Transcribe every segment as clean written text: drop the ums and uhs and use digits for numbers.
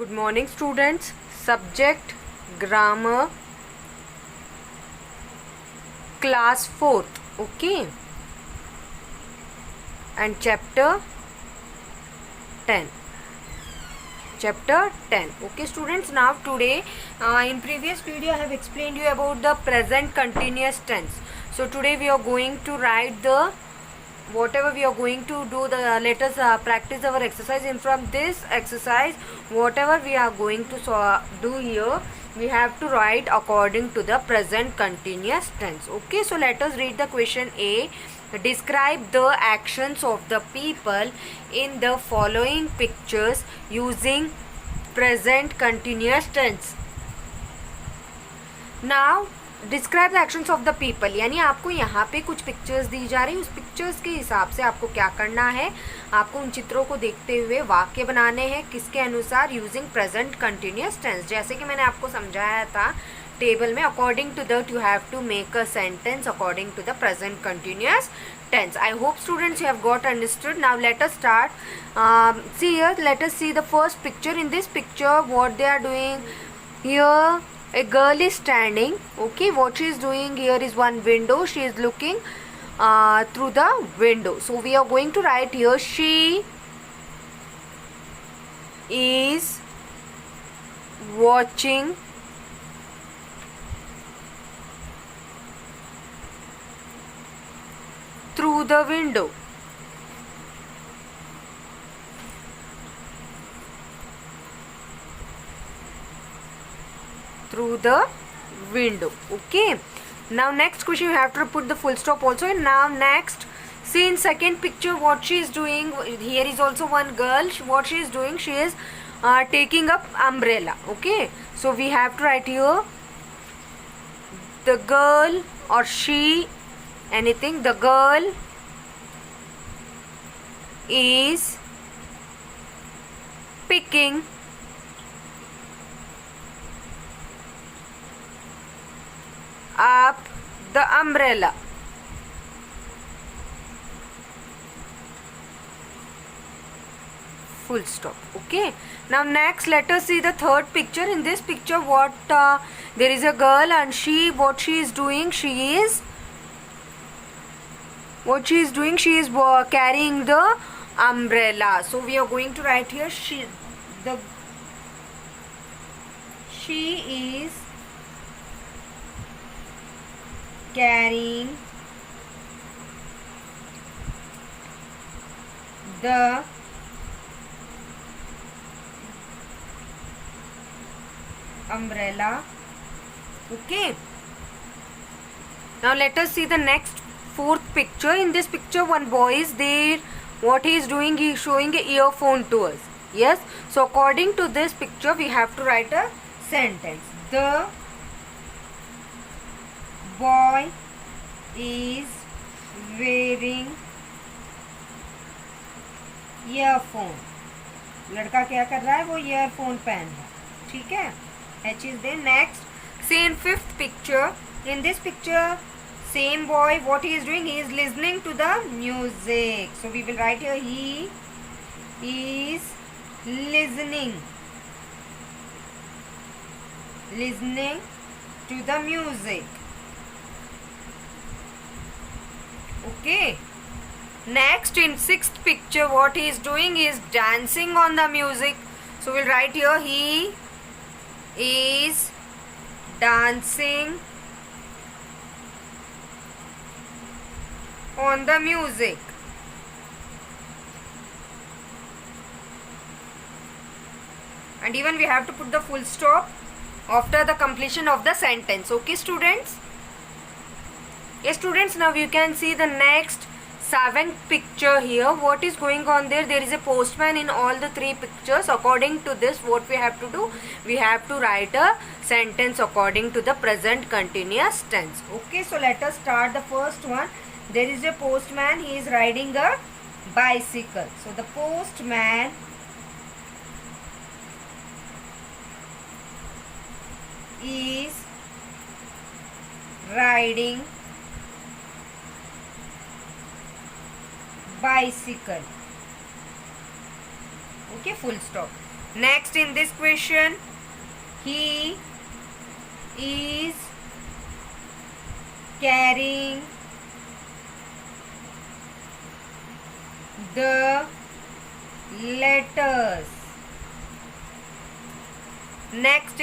Good morning, students. Subject grammar, class 4th. Okay, and chapter 10. Chapter 10. Okay, students. Now today, in previous video, I have explained you about the present continuous tense. So today we are going to write the whatever we are going to do. Let us practice our exercise. And from this exercise, whatever we are going to do here, we have to write according to the present continuous tense. Okay, so let us read the question A. Describe the actions of the people in the following pictures using present continuous tense. Now describe the actions of the people, यानी आपको यहाँ पे कुछ pictures दी जा रही है, उस pictures के हिसाब से आपको क्या करना है, आपको उन चित्रों को देखते हुए वाक्य बनाने हैं. किसके अनुसार? Using present continuous tense. जैसे कि मैंने आपको समझाया था टेबल में, according to that you have to make a sentence according to the present continuous tense. I hope students you have got understood. Now let us start. See here, let us see the first picture. In this picture, what they are doing here, a girl is standing. Okay, what she is doing here is one window. She is looking through the window. So we are going to write here, she is watching through the window. Through the window. Okay, now next question you have to put the full stop also. And now next, see in second picture what she is doing. Here is also one girl. What she is doing, she is taking up umbrella. Okay, so we have to write here the girl or she, anything. The girl is picking up the umbrella. Full stop. Okay, now next let us see the third picture. In this picture, what there is a girl, and what she is doing, she is carrying the umbrella. So we are going to write here, she is carrying the umbrella. Okay, now let us see the next fourth picture. In this picture, one boy is there. What he is doing, he is showing an earphone to us. Yes, so according to this picture we have to write a sentence. The boy is wearing earphone. लड़का क्या कर रहा है? वो earphone पहन रहा है. ठीक है, H is there. Next, see in fifth picture. In this picture, same boy, what he is doing, he is listening to the music. So we will write here, he is listening to the music. Okay, next in sixth picture, what he is doing is dancing on the music. So we'll write here, he is dancing on the music. And even we have to put the full stop after the completion of the sentence. Okay, students? Yes, students, now you can see the next seventh picture here. What is going on there? There is a postman in all the three pictures. According to this, what we have to do? We have to write a sentence according to the present continuous tense. Okay, so let us start the first one. There is a postman. He is riding a bicycle. So the postman is riding bicycle. Okay, full stop. Next in this question, he is carrying the letters. Next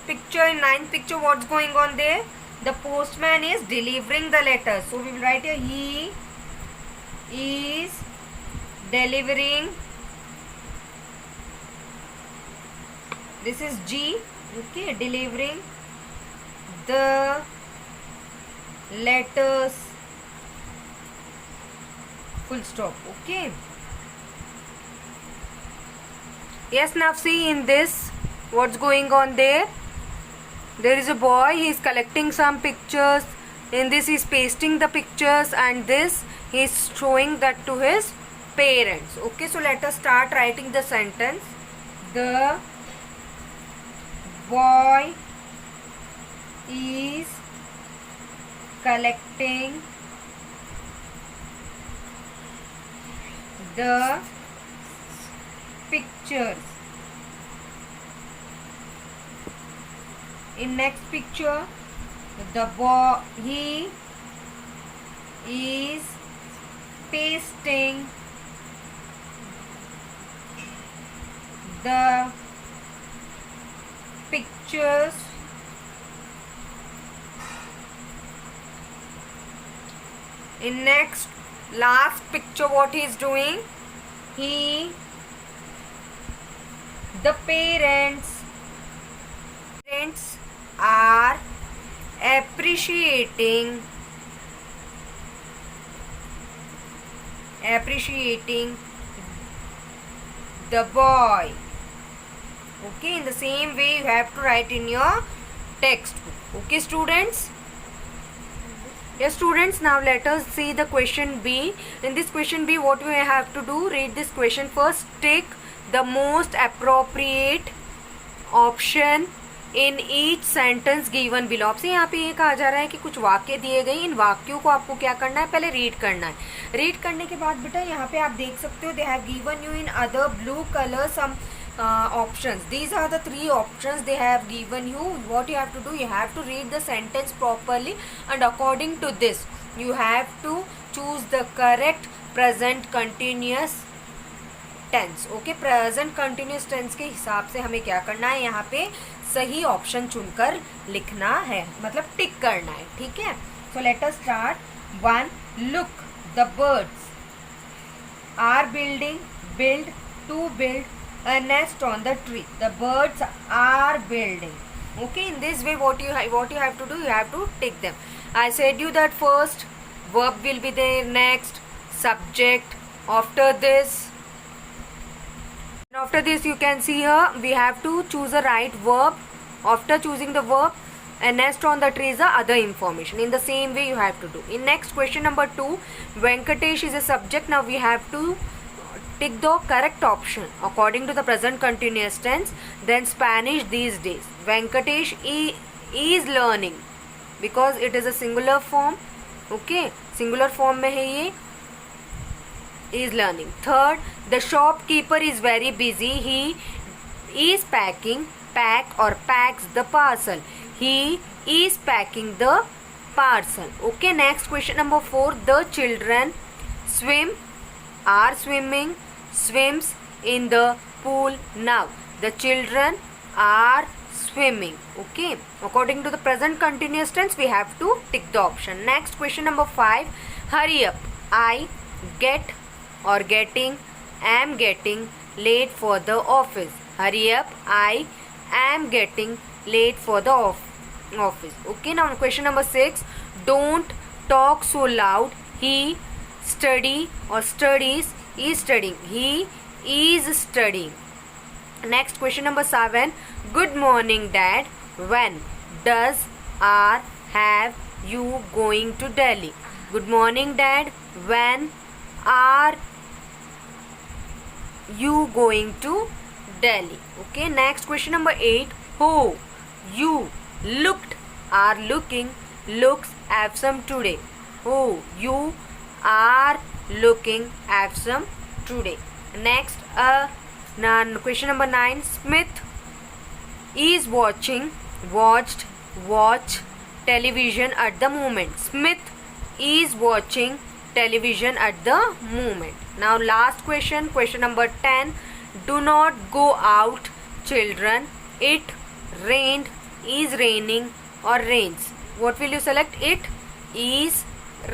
picture, in ninth picture, what's going on there? The postman is delivering the letters. So we will write here, he is delivering. This is G. Okay, delivering the letters. Full stop. Okay. Yes, now see in this, what's going on there? There is a boy, he is collecting some pictures. In this he is pasting the pictures, and this he is showing that to his parents. Okay, so let us start writing the sentence. The boy is collecting the pictures. In next picture, the boy, he is pasting the pictures in next last picture. What he is doing? The parents are appreciating the boy. Okay, in the same way you have to write in your textbook. Okay, students? Yes, students, now let us see the question B. In this question B, what we have to do? Read this question first. Take the most appropriate option in each sentence given below. आपसे यहाँ पे ये कहा जा रहा है कि कुछ वाक्य दिए गए, इन वाक्यों को आपको क्या करना है? पहले रीड करना है. रीड करने के बाद बेटा यहाँ पे आप देख सकते हो, they have given you in other blue color some options. These are the 3 options they have given you. What you have to do? You have to read the sentence properly, and according to this you have to choose the correct present continuous tense. Okay, present continuous tense के हिसाब से हमें क्या करना है? यहाँ पे सही ऑप्शन चुनकर लिखना है, मतलब टिक करना है. ठीक है, so let us start. 1. Look, the birds are build to build a nest on the tree. The birds are building. Okay, in this way what you have to do? You have to tick them. I said you that first verb will be there, next subject, after this you can see here we have to choose a right verb. After choosing the verb, a nest on the tree is the other information. In the same way you have to do. In next question number 2, Venkatesh is a subject. Now we have to tick the correct option according to the present continuous tense. Then Spanish these days. Venkatesh is learning because it is a singular form. Okay, singular form में है ये, is learning. Third, the shopkeeper is very busy. He is packs the parcel. He is packing the parcel. Okay, next question number 4, the children swims in the pool now. The children are swimming. Okay, according to the present continuous tense we have to tick the option. Next question number 5, hurry up, I am getting late for the office. Hurry up, I am getting late for the office. Okay, now question number 6, don't talk so loud. He studies. He is studying. Next question number 7, good morning dad, when does have you going to Delhi? Good morning dad, when are you going to Delhi? Okay, next question number 8, who you looks absent today. Oh, you are looking absent today. Next, a Now question number 9. Smith is watch television at the moment. Smith is watching television at the moment. Now last question, question number 10. Do not go out, children. It rained, is raining, or rains. What will you select? It is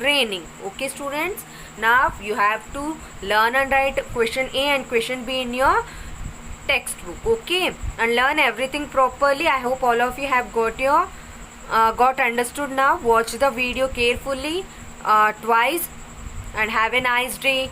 raining. Okay students, now you have to learn and write question A and question B in your textbook. Okay, and learn everything properly. I hope all of you have got understood now. Watch the video carefully twice and have a nice day.